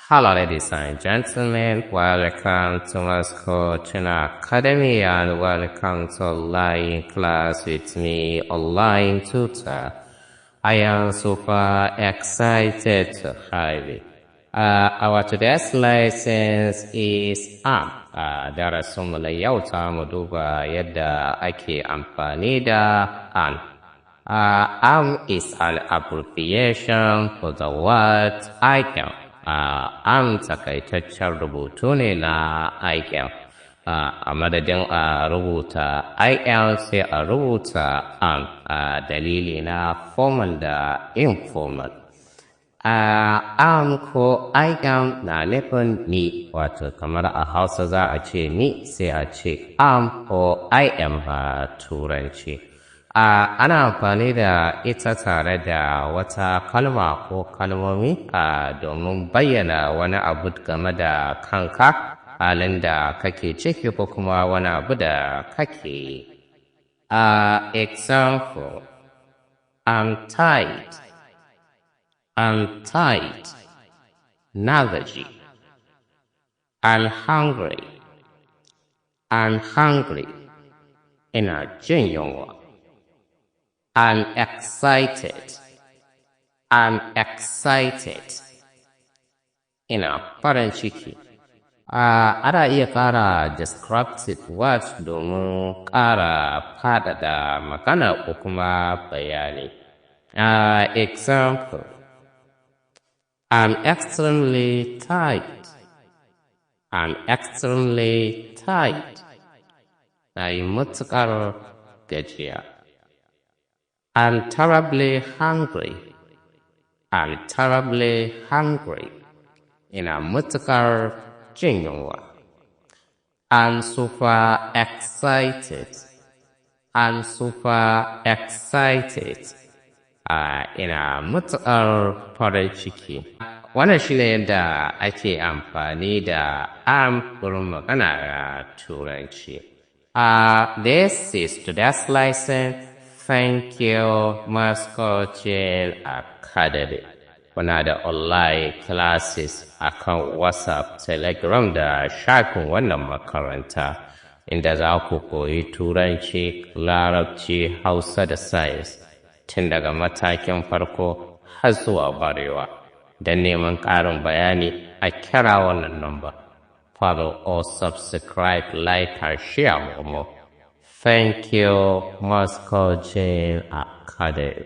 Hello, ladies and gentlemen. Welcome to Moscow China Academy and welcome to online class with me, online tutor. I am super excited to have you. Our today's lesson is arm. Darasinmu na yau ta mu duba yadda ake amfani da arm. Arm is an abbreviation for the word icon. Arm takaitaccen rubutu ne na icon. A madadin a rubuta IL sai a rubuta arm. Dalili na formal da informal. Arm ko icon na nufin ni, wato kamar a Hausa za a ce ni sai a ce arm ko IM a Turanci. Ana amfani da ita tare da wata kalma ko kalmomi domin bayyana wani abu game da kanka, halin da kake ciki ko kuma wani abu da kake yi. Example, I'm tired. I'm tired. Na gaji. I'm hungry. I'm hungry. Ina jin yunwa. I'm excited. I'm excited. Ina farin ciki. Ana iya ƙara descriptive words domin ƙara faɗaɗa magana ko kuma bayani. Example, I'm extremely tired. I'm extremely tired. Na yi matuƙar gajiya. I'm terribly hungry. I'm terribly hungry. Ina matuƙar jin yunwa. I'm super excited. I'm super excited. Ina matuƙar farin ciki. Wannan shi ne yadda ake amfani da arm wurin magana a Turanci. This is today's lesson. Thank you, Moscow Academy. Muna da online classes akan WhatsApp, Telegram da shafin wannan makaranta, inda za ku koyi Turanci, Larabci, Hausa da Science, tun daga matakin farko har zuwa barewa. Don neman ƙarin bayani a kira wannan number. Follow or subscribe, like, and share more. Thank you, Moscow Academy.